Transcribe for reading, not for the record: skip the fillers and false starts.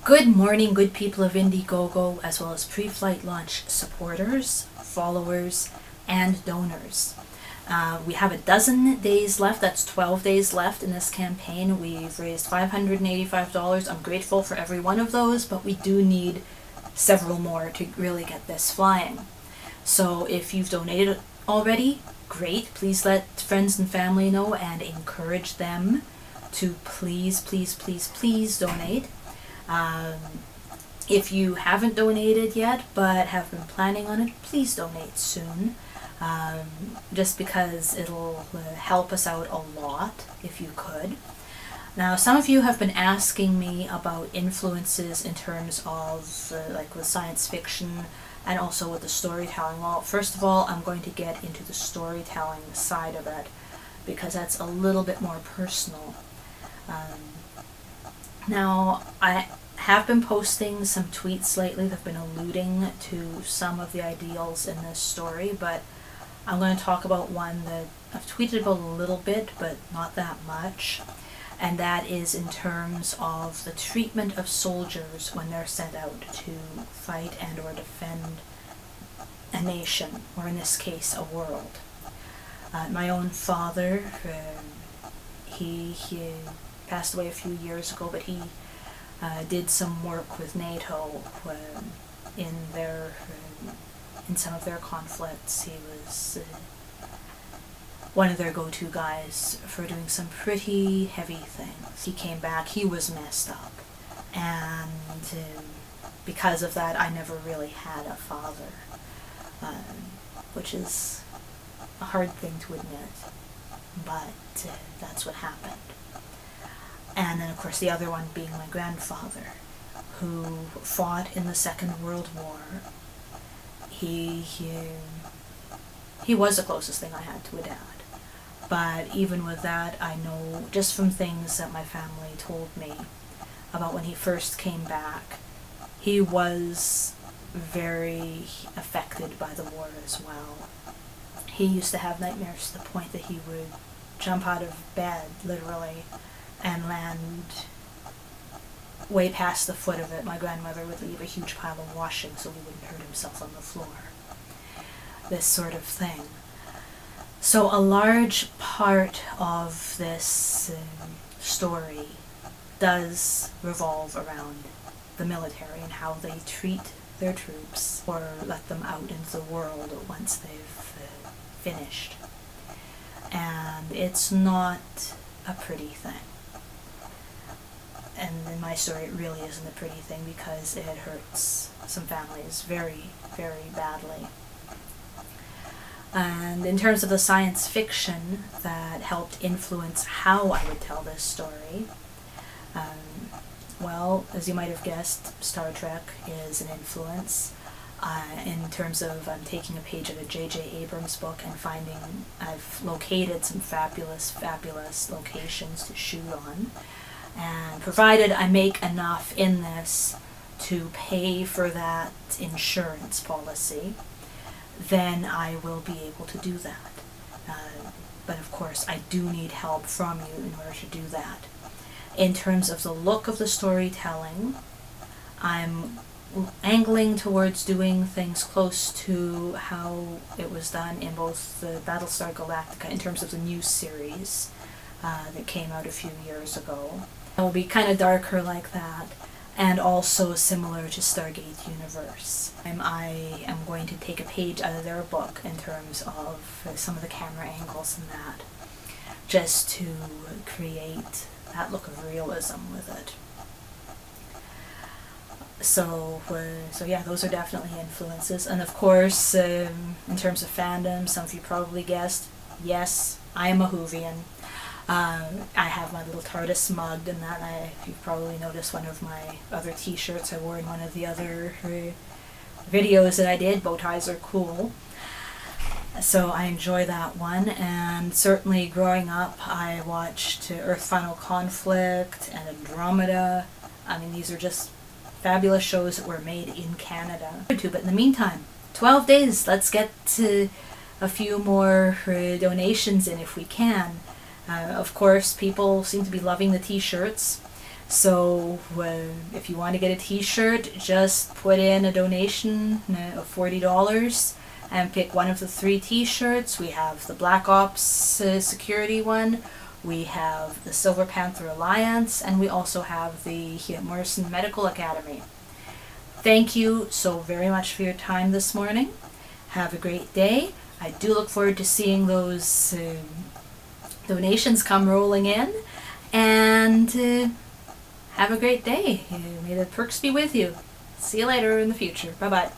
Good morning, good people of Indiegogo, as well as Preflight Launch supporters, followers, and donors. We have a dozen days left, that's 12 days left in this campaign. We've raised $585. I'm grateful for every one of those, but we do need several more to really get this flying. So if you've donated already, great. Please let friends and family know and encourage them to please donate. If you haven't donated yet but have been planning on it, please donate soon. Just because it'll help us out a lot if you could. Now, some of you have been asking me about influences in terms of like with science fiction and also with the storytelling. Well, first of all, I'm going to get into the storytelling side of it because that's a little bit more personal. Now, I have been posting some tweets lately that have been alluding to some of the ideals in this story, but I'm going to talk about one that I've tweeted about a little bit, but not that much, and that is in terms of the treatment of soldiers when they're sent out to fight and or defend a nation, or in this case, a world. My own father, he passed away a few years ago, but he did some work with NATO in some of their conflicts. He was one of their go-to guys for doing some pretty heavy things. He came back, he was messed up, and because of that I never really had a father, which is a hard thing to admit, but that's what happened. And then, of course, the other one being my grandfather, who fought in the Second World War. He was the closest thing I had to a dad. But even with that, I know just from things that my family told me about when he first came back, he was very affected by the war as well. He used to have nightmares to the point that he would jump out of bed, literally, and land way past the foot of it. My grandmother would leave a huge pile of washing so he wouldn't hurt himself on the floor. This sort of thing. So a large part of this story does revolve around the military and how they treat their troops or let them out into the world once they've finished. And it's not a pretty thing. And in my story, it really isn't a pretty thing because it hurts some families very, very badly. And in terms of the science fiction that helped influence how I would tell this story, well, as you might have guessed, Star Trek is an influence. In terms of I'm taking a page of a J.J. Abrams book and I've located some fabulous locations to shoot on. And provided I make enough in this to pay for that insurance policy, then I will be able to do that. But of course, I do need help from you in order to do that. In terms of the look of the storytelling, I'm angling towards doing things close to how it was done in both the Battlestar Galactica in terms of the new series that came out a few years ago. It will be kind of darker like that, and also similar to Stargate Universe. I am going to take a page out of their book in terms of some of the camera angles and that, just to create that look of realism with it. So yeah, those are definitely influences. And of course, in terms of fandom, some of you probably guessed, yes, I am a Whovian. I have my little TARDIS mug, and that you've probably noticed one of my other t-shirts I wore in one of the other videos that I did. Bow ties are cool. So I enjoy that one, and certainly growing up I watched Earth Final Conflict and Andromeda. I mean, these are just fabulous shows that were made in Canada. But in the meantime, 12 days, let's get to a few more donations in if we can. Of course, people seem to be loving the t-shirts. So if you want to get a t-shirt, just put in a donation of $40 and pick one of the 3 t-shirts. We have the Black Ops security one, we have the Silver Panther Alliance, and we also have the Morrison Medical Academy. Thank you so very much for your time this morning. Have a great day. I do look forward to seeing those donations come rolling in, and have a great day. May the perks be with you. See you later in the future. Bye-bye.